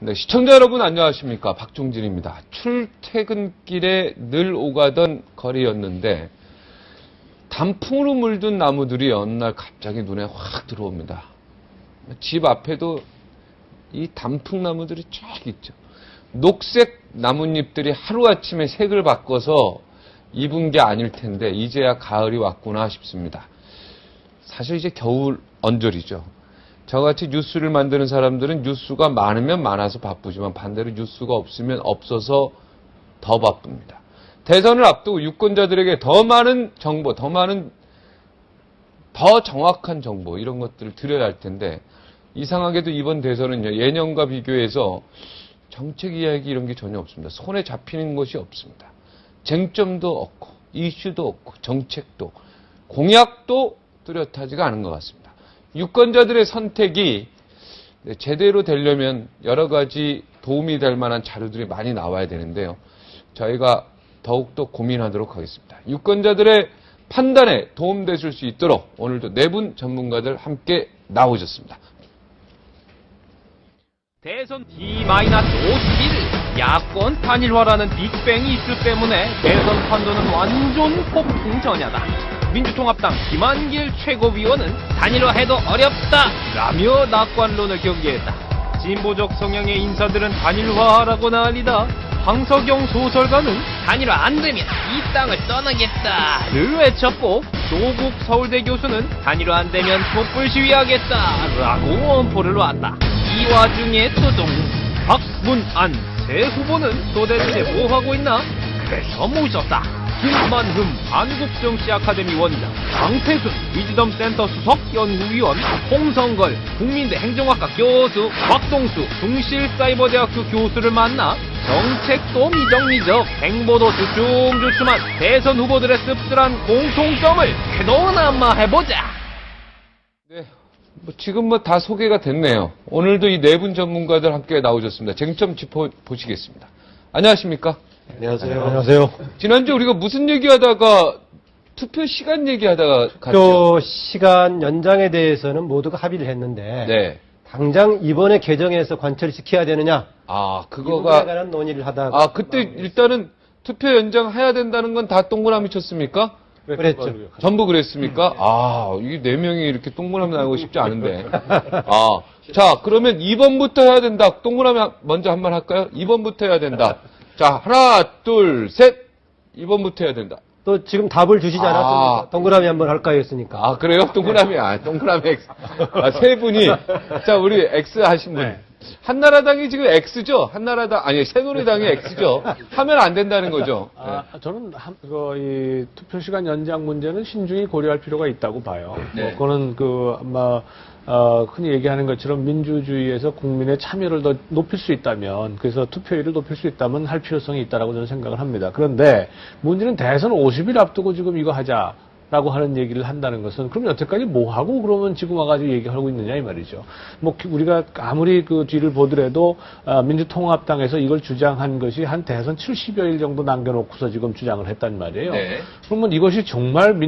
네, 시청자 여러분 안녕하십니까. 박종진입니다. 출퇴근길에 늘 오가던 거리였는데 단풍으로 물든 나무들이 어느 날 갑자기 눈에 확 들어옵니다. 집 앞에도 이 단풍나무들이 쫙 있죠. 녹색 나뭇잎들이 하루아침에 색을 바꿔서 입은 게 아닐 텐데 이제야 가을이 왔구나 싶습니다. 사실 이제 겨울 언저리죠. 저같이 뉴스를 만드는 사람들은 뉴스가 많으면 많아서 바쁘지만 반대로 뉴스가 없으면 없어서 더 바쁩니다. 대선을 앞두고 유권자들에게 더 많은 정보, 더 정확한 정보 이런 것들을 드려야 할 텐데 이상하게도 이번 대선은요, 예년과 비교해서 정책 이야기 이런 게 전혀 없습니다. 손에 잡히는 것이 없습니다. 쟁점도 없고 이슈도 없고 정책도 공약도 뚜렷하지가 않은 것 같습니다. 유권자들의 선택이 제대로 되려면 여러 가지 도움이 될 만한 자료들이 많이 나와야 되는데요. 저희가 더욱더 고민하도록 하겠습니다. 유권자들의 판단에 도움되실 수 있도록 오늘도 네 분 전문가들 함께 나오셨습니다. 대선 D-51 야권 단일화라는 빅뱅이 있을 때문에 대선 판도는 완전 폭풍 전야다. 민주통합당 김한길 최고위원은 단일화해도 어렵다 라며 낙관론을 경계했다. 진보적 성향의 인사들은 단일화하라고 난리다. 황석영 소설가는 단일화 안되면 이 땅을 떠나겠다를 외쳤고 조국 서울대 교수는 단일화 안되면 촛불 시위하겠다 라고 엄포를 놨다. 이 와중에 또동 박문안 새 후보는 도대체 뭐하고 있나? 그래서 모셨다. 김만흠 한국정치아카데미 원장, 강태순 위즈덤 센터 수석 연구위원, 홍성걸 국민대 행정학과 교수, 박동수 숭실사이버대학교 교수를 만나 정책도 미적미적, 행보도 주춤주춤한 대선 후보들의 씁쓸한 공통점을 쾌도남마해보자. 네, 지금 다 소개가 됐네요. 오늘도 이 네 분 전문가들 함께 나오셨습니다. 쟁점 짚어보시겠습니다. 안녕하십니까? 안녕하세요. 안녕하세요. 지난주 우리가 무슨 얘기하다가 투표 시간 얘기하다가 갔죠? 투표 시간 연장에 대해서는 모두가 합의를 했는데 네. 당장 이번에 개정해서 관철시켜야 되느냐? 아, 이 부분에 그거가 관한 논의를 하다가 그때 일단은 투표 연장해야 된다는 건 다 동그라미 쳤습니까? 그랬죠. 전부 그랬습니까? 이게 네 명이 이렇게 동그라미 나오고 싶지 않은데. 자, 그러면 2번부터 해야 된다. 동그라미 먼저 한 번 할까요? 2번부터 해야 된다. 자, 하나, 둘, 셋. 2번부터 해야 된다. 또 지금 답을 주시지 않았습니까? 동그라미 한번 할까요 했으니까. 그래요? 동그라미, 동그라미 X. 세 분이. 자, 우리 X 하신 분. 네. 한나라당이 지금 X죠? 새누리당이 X죠? 하면 안 된다는 거죠? 저는 이 투표 시간 연장 문제는 신중히 고려할 필요가 있다고 봐요. 네. 그거는 흔히 얘기하는 것처럼 민주주의에서 국민의 참여를 더 높일 수 있다면, 그래서 투표율을 높일 수 있다면 할 필요성이 있다라고 저는 생각을 합니다. 그런데 문제는 대선 50일 앞두고 지금 이거 하자. 라고 하는 얘기를 한다는 것은, 그럼 여태까지 뭐 하고 그러면 지금 와가지고 얘기하고 있느냐 이 말이죠. 우리가 아무리 그 뒤를 보더라도 민주통합당에서 이걸 주장한 것이 한 대선 70여일 정도 남겨놓고서 지금 주장을 했단 말이에요. 네. 그러면 이것이 정말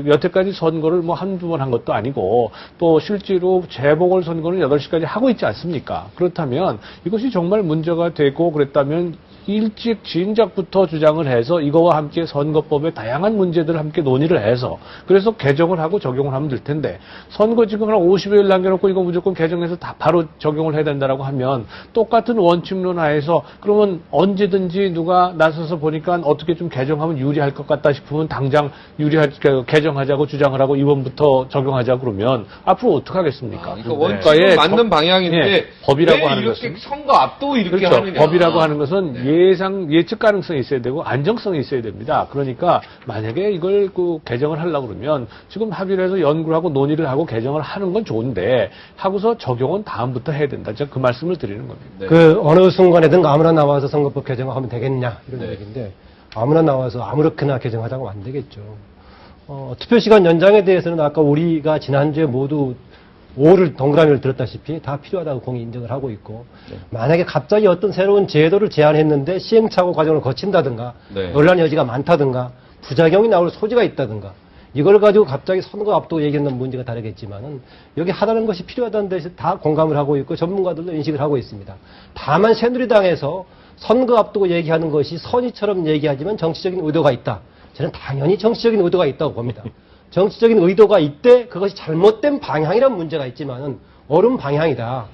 여태까지 선거를 한두 번 한 것도 아니고 또 실제로 재보궐선거는 8시까지 하고 있지 않습니까? 그렇다면 이것이 정말 문제가 되고 그랬다면 일찍 진작부터 주장을 해서 이거와 함께 선거법의 다양한 문제들을 함께 논의를 해서 그래서 개정을 하고 적용을 하면 될 텐데, 선거 지금 한 50여일 남겨놓고 이거 무조건 개정해서 다 바로 적용을 해야 된다라고 하면 똑같은 원칙론 하에서 그러면 언제든지 누가 나서서 보니까 어떻게 좀 개정하면 유리할 것 같다 싶으면 당장 개정하자고 주장을 하고 이번부터 적용하자 그러면 앞으로 어떻게 하겠습니까? 그러니까 원칙은 맞는 방향인데 법이라고 하는 이렇게 것은 선거 앞두고 이렇게 그렇죠. 하느냐. 법이라고 하는 것은 예측 가능성이 있어야 되고 안정성이 있어야 됩니다. 그러니까 만약에 이걸 개정을 하려고 그러면 지금 합의를 해서 연구를 하고 논의를 하고 개정을 하는 건 좋은데 하고서 적용은 다음부터 해야 된다. 제가 그 말씀을 드리는 겁니다. 네. 어느 순간에든 아무나 나와서 선거법 개정하면 되겠냐 이런 네. 얘기인데, 아무나 나와서 아무렇게나 개정하자고 하면 안 되겠죠. 투표 시간 연장에 대해서는 아까 우리가 지난주에 모두 5를 동그라미를 들었다시피 다 필요하다고 공히 인정을 하고 있고, 만약에 갑자기 어떤 새로운 제도를 제안했는데 시행착오 과정을 거친다든가 네. 논란 여지가 많다든가 부작용이 나올 소지가 있다든가 이걸 가지고 갑자기 선거 앞두고 얘기하는 문제가 다르겠지만은 여기 하라는 것이 필요하다는 데서 다 공감을 하고 있고 전문가들도 인식을 하고 있습니다. 다만 새누리당에서 선거 앞두고 얘기하는 것이 선의처럼 얘기하지만 정치적인 의도가 있다. 저는 당연히 정치적인 의도가 있다고 봅니다. 정치적인 의도가 있대 그것이 잘못된 방향이란 문제가 있지만은 옳은 방향이다.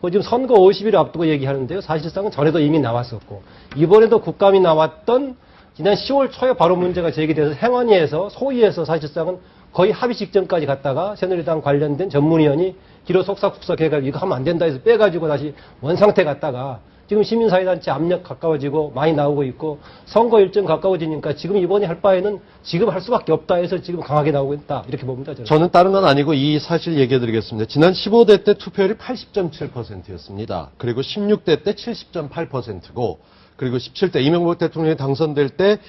지금 선거 50일 앞두고 얘기하는데요. 사실상은 전에도 이미 나왔었고 이번에도 국감이 나왔던 지난 10월 초에 바로 문제가 제기돼서 행안위에서 소위에서 사실상은 거의 합의 직전까지 갔다가 새누리당 관련된 전문위원이 기로 속삭속삭 해가지고 이거 하면 안 된다 해서 빼가지고 다시 원상태 갔다가 지금 시민사회단체 압력 가까워지고 많이 나오고 있고 선거 일정 가까워지니까 지금 이번에 할 바에는 지금 할 수밖에 없다 해서 지금 강하게 나오고 있다 이렇게 봅니다. 저는 다른 건 아니고 이 사실 얘기해 드리겠습니다. 지난 15대 때 투표율이 80.7%였습니다. 그리고 16대 때 70.8%고 그리고 17대 이명박 대통령이 당선될 때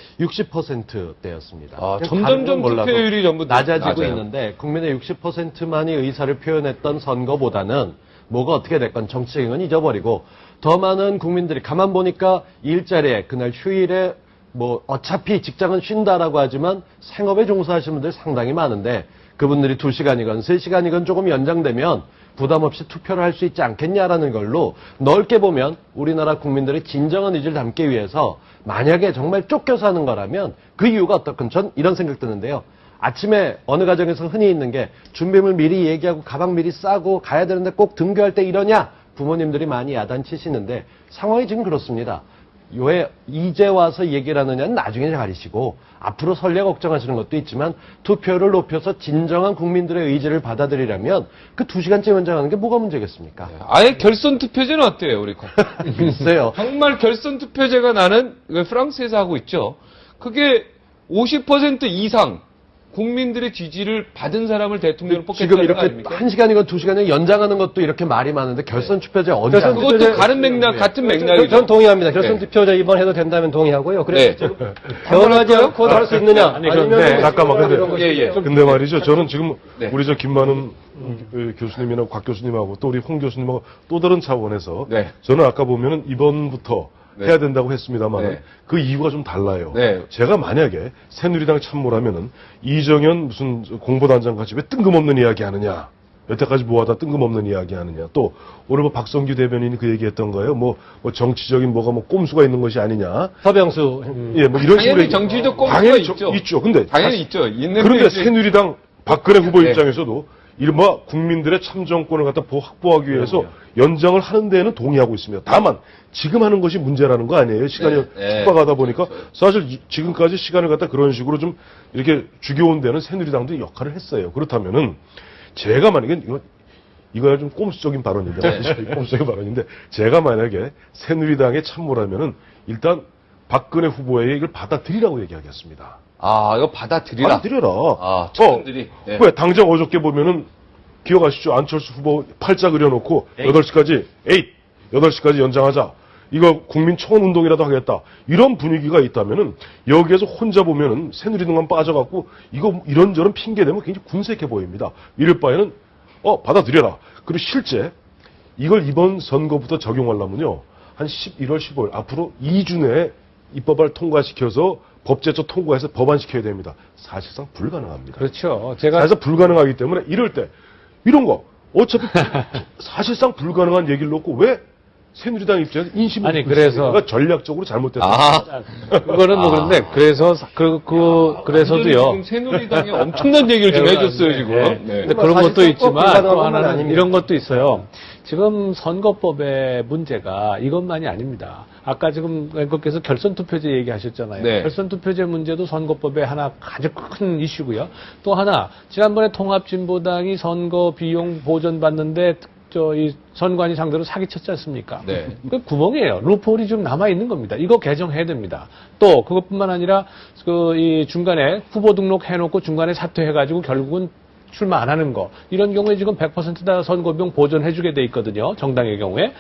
60%대였습니다. 점점점 투표율이 전부 낮아지고 낮아요. 있는데 국민의 60%만이 의사를 표현했던 선거보다는 뭐가 어떻게 됐건 정치적인 건 잊어버리고 더 많은 국민들이 가만 보니까 일자리에 그날 휴일에 뭐 어차피 직장은 쉰다라고 하지만 생업에 종사하시는 분들이 상당히 많은데 그분들이 2시간이건 3시간이건 조금 연장되면 부담 없이 투표를 할 수 있지 않겠냐라는 걸로 넓게 보면 우리나라 국민들의 진정한 의지를 담기 위해서 만약에 정말 쫓겨서 하는 거라면 그 이유가 어떨건 전 이런 생각 드는데요. 아침에 어느 가정에서 흔히 있는 게 준비물 미리 얘기하고 가방 미리 싸고 가야 되는데 꼭 등교할 때 이러냐 부모님들이 많이 야단치시는데 상황이 지금 그렇습니다. 왜 이제 와서 얘기를 하느냐는 나중에 가리시고 앞으로 설레 걱정하시는 것도 있지만 투표를 높여서 진정한 국민들의 의지를 받아들이려면 그 2시간째 연장하는 게 뭐가 문제겠습니까? 아예 결선 투표제는 어때요, 우리? 글쎄요. 정말 결선 투표제가 나는 왜 프랑스에서 하고 있죠. 그게 50% 이상 국민들의 지지를 받은 사람을 대통령으로 뽑겠다는 지금 거 이렇게 아닙니까? 1시간이건 2시간이건 연장하는 것도 이렇게 말이 많은데 결선 투표제 언제 결선 하는 투표제- 그것도 다른 맥락, 같은 맥락이죠. 전 동의합니다. 결선 네. 투표제 이번 해도 된다면 동의하고요. 그래서 네. 지금 변하지 않고 할 수 있느냐? 아니, 아니면 그런데 뭐 잠깐만, 근데- 이런 것이 예, 예. 근데 말이죠. 저는 지금 네. 우리 저 김만은 교수님이나 곽 교수님하고 또 우리 홍 교수님하고 또 다른 차원에서 네. 저는 아까 보면은 이번부터 네. 해야 된다고 했습니다만 네. 그 이유가 좀 달라요. 네. 제가 만약에 새누리당 참모라면은 이정현 무슨 공보단장 같이 왜 뜬금없는 이야기 하느냐. 여태까지 뭐하다 뜬금없는 이야기 하느냐. 또 오늘 뭐 박성규 대변인이 그 얘기했던 거예요. 뭐 정치적인 뭐가 뭐 꼼수가 있는 것이 아니냐. 서병수 예, 뭐 이런 식으로 당연히 얘기- 정치적 꼼수가 당연히 있죠. 있죠. 근데 당연히 있죠. 있는데 그런데 이제- 새누리당 박근혜 후보 네. 입장에서도 이른바 국민들의 참정권을 갖다 확보하기 위해서 연장을 하는 데에는 동의하고 있습니다. 다만 지금 하는 것이 문제라는 거 아니에요. 시간이 네, 네. 촉박하다 보니까 사실 지금까지 시간을 갖다 그런 식으로 좀 이렇게 죽여온 데는 새누리당도 역할을 했어요. 그렇다면은 제가 만약에 이거야 좀 꼼수적인 발언인데 꼼수적인 발언인데 제가 만약에 새누리당의 참모라면은 일단 박근혜 후보에게 이걸 받아들이라고 얘기하겠습니다. 아, 이거 받아들이라. 받아들여라. 아, 청년들이. 네. 왜 당장 어저께 보면은 기억하시죠? 안철수 후보 팔자 그려놓고 8시까지 8시까지 연장하자. 이거 국민청원 운동이라도 하겠다. 이런 분위기가 있다면은 여기에서 혼자 보면은 새누리당만 빠져갖고 이거 이런저런 핑계 대면 굉장히 군색해 보입니다. 이럴 바에는 받아들여라. 그리고 실제 이걸 이번 선거부터 적용하려면요. 한 11월 15일 앞으로 2주 내에 입법을 통과시켜서 법제처 통과해서 법안시켜야 됩니다. 사실상 불가능합니다. 그렇죠. 제가 사실상 불가능하기 때문에 이럴 때 이런 거 어차피 사실상 불가능한 얘기를 놓고 왜 새누리당 입장에서 인심을 아니, 굽고 그래서- 있습니까? 전략적으로 잘못됐다. 아, 그거는 뭐 그런데 그래서도요. 지금 새누리당에 엄청난 얘기를 지금 해줬어요, 지금. 네. 네. 근데 그런 사실상 것도 꼭 있지만 불가능한 또 건 하나는 아닙니다. 이런 것도 있어요. 지금 선거법의 문제가 이것만이 아닙니다. 아까 지금 앵커께서 결선투표제 얘기하셨잖아요. 네. 결선투표제 문제도 선거법의 하나 아주 큰 이슈고요. 또 하나 지난번에 통합진보당이 선거 비용 보전받는데 이 선관위 상대로 사기쳤지 않습니까? 네. 그 구멍이에요. 루폴이 좀 남아 있는 겁니다. 이거 개정해야 됩니다. 또 그것뿐만 아니라 이 중간에 후보 등록 해놓고 중간에 사퇴해가지고 결국은 출마 안 하는 거 이런 경우에 지금 100% 다 선거비용 보전해주게 돼 있거든요. 정당의 경우에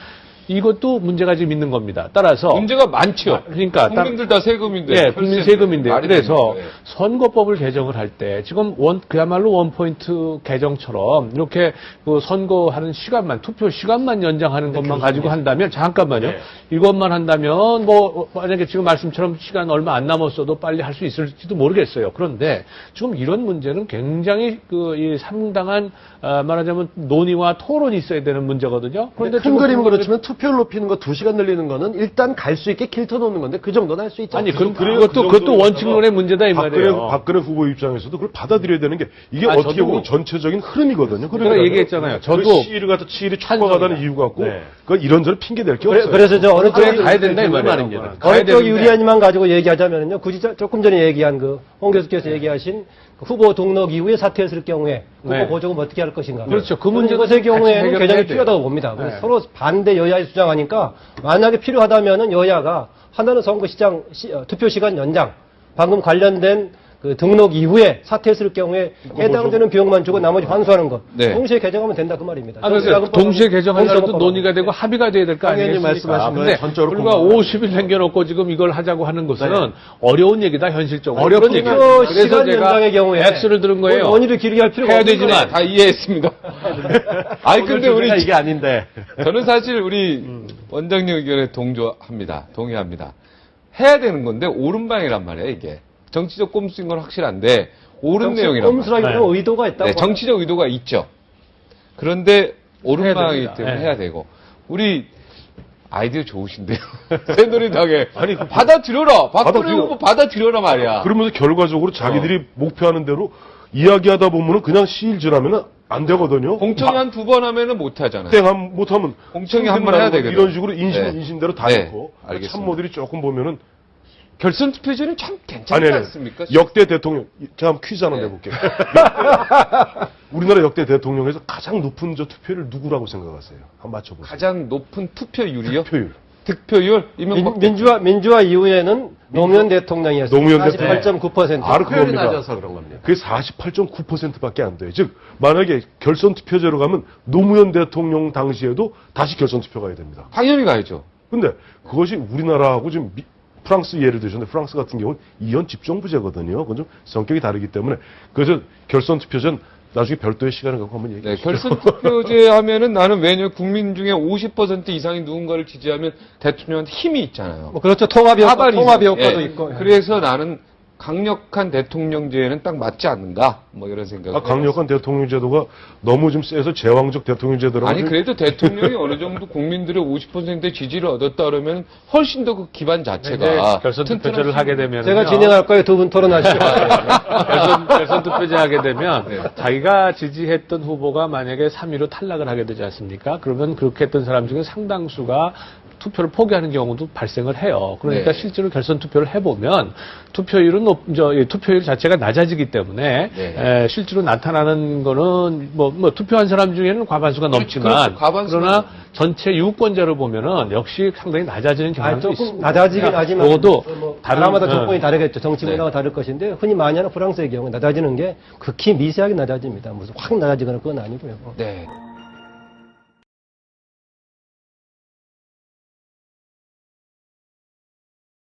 이것도 문제가 지금 있는 겁니다. 따라서 문제가 많죠. 그러니까 국민들 다 세금인데. 예, 국민 세금인데요. 말이 그래서 됩니다. 네. 선거법을 개정을 할 때 지금 그야말로 원포인트 개정처럼 이렇게 그 선거하는 시간만 투표 시간만 연장하는 것만 가지고 한다면 잠깐만요. 이것만 한다면 뭐 만약에 지금 말씀처럼 시간 얼마 안 남았어도 빨리 할 수 있을지도 모르겠어요. 그런데 지금 이런 문제는 굉장히 이 상당한 말하자면 논의와 토론이 있어야 되는 문제거든요. 그런데 큰 그림 그렇지만 투표율 높이는 거 2시간 늘리는 거는 일단 갈 수 있게 길 터놓는 건데 그 정도는 할 수 있죠. 아니 그것도 원칙론의 문제다 이 말이에요. 박근혜 후보 입장에서도 그걸 받아들여야 되는 게 이게 아니, 어떻게 저도 보면 전체적인 흐름이거든요. 제가 얘기했잖아요. 저도 그 시위를 갖다 시위를 촉구하다는 이유 갖고 네. 그 이런저런 핑계 댈 게 없어요. 그래서 저 어느 쪽이 가야 된다 이 말입니다. 어느 쪽이 유리한지만 가지고 얘기하자면요. 굳이 조금 전에 얘기한 홍 교수께서 얘기하신 그 후보 등록 이후에 사퇴했을 경우에 후보 네. 보조금 어떻게 할 것인가. 그렇죠. 그 문제는 이것의 경우에는 같이 개정이 해결해야 필요하다고 봅니다. 그래서 네. 서로 반대 여야에 주장하니까 만약에 필요하다면은 여야가 하나는 선거시장 투표 시간 연장, 방금 관련된 그 등록 이후에 사퇴했을 경우에 해당되는 비용만 주고 나머지 환수하는 것. 네. 동시에 개정하면 된다 그 말입니다. 그래서 동시에 개정하려도 논의가 되고 네. 합의가 돼야 될 거 당연히 아니겠습니까? 말씀하신 거에 근데 전적으로 불과 공감합니다. 50일 남겨놓고 지금 이걸 하자고 하는 것은 어려운 얘기다 현실적으로. 어렵죠. 그런 얘기죠. 투표 그래서 시간 제가 연장의 경우에 X를 들은 거예요. 원의를 길게 할 필요가 해야 없는 되지만 다 이해했습니다. 아니 근데 우리 이게 아닌데. 저는 사실 우리 원장님 의견에 동의합니다. 해야 되는 건데 옳은 방이란 말이에요, 이게. 정치적 꼼수인 건 확실한데 옳은 내용이란 말이에요. 꼼수라기보다는 의도가 있다고. 네, 정치적 의도가 있죠. 그런데 옳은 해야 방이기 됩니다. 때문에 네. 해야 되고. 우리 아이디어 좋으신데요. 새누리당에 받아들여라. 박근혜 받아들여. 후보 받아들여라 말이야. 그러면서 결과적으로 자기들이 목표하는 대로 이야기하다 보면은 그냥 시일질하면은 안 되거든요. 공청회 한 두 번 하면은 못 하잖아요. 땡 못하면 공청회 한번 해야 되거든. 이런 식으로 네. 인심대로 다 네, 넣고 알겠습니다. 참모들이 조금 보면은 결선 투표제는 참 괜찮지 아니 않습니까? 역대 대통령 제가 한번 퀴즈 하나 네. 내볼게요. 우리나라 역대 대통령에서 가장 높은 저 투표를 누구라고 생각하세요? 한번 맞춰보세요. 가장 높은 투표율이요? 투표율. 득표율? 이명박 민주화 이후에는 노무현 대통령이었어요. 노무현 대통령. 48.9%. 바로 투표율이 그겁니다. 낮아서 그런 겁니다. 그게 48.9%밖에 안 돼요. 즉 만약에 결선 투표제로 가면 노무현 대통령 당시에도 다시 결선 투표 가야 됩니다. 당연히 가야죠. 근데 그것이 우리나라하고 지금 프랑스 예를 드셨는데 프랑스 같은 경우는 이현 집정부제거든요. 그건 좀 성격이 다르기 때문에 그래서 결선 투표전 나중에 별도의 시간을 갖고 한번 얘기해 네, 주시죠. 결선 투표제 하면은 나는 왜냐면 국민 중에 50% 이상이 누군가를 지지하면 대통령한테 힘이 있잖아요. 뭐 그렇죠. 통합 사발이죠. 효과도 예. 있고. 그래서 나는 강력한 대통령제에는 딱 맞지 않는가? 뭐 이런 생각. 강력한 대통령 제도가 너무 좀 세서 제왕적 대통령 제도라고 아니 좀- 그래도 대통령이 어느 정도 국민들의 50%의 지지를 얻었다 그러면 훨씬 더 그 기반 자체가 결선 투표제를 튼튼하시- 하게 되면 제가 진행할 거예요. 두 분 토론하시죠. 결선 투표제 하게 되면 자기가 지지했던 후보가 만약에 3위로 탈락을 하게 되지 않습니까? 그러면 그렇게 했던 사람 중에 상당수가 투표를 포기하는 경우도 발생을 해요. 그러니까 네. 실제로 결선 투표를 해보면 투표율은 투표율 자체가 낮아지기 때문에 네. 실제로 나타나는 거는 뭐 투표한 사람 중에는 과반수가 넘지만 그렇죠. 과반수가 그러나 넘어요. 전체 유권자를 보면은 역시 상당히 낮아지는 경향도 조금 있습니다. 낮아지긴 하지만 그것도 나라마다 다른- 조건이 다르겠죠. 정치 네. 문화가 다를 것인데 흔히 많이 하는 프랑스의 경우 낮아지는 게 극히 미세하게 낮아집니다. 무슨 확 낮아지거나 그건 아니고요. 네.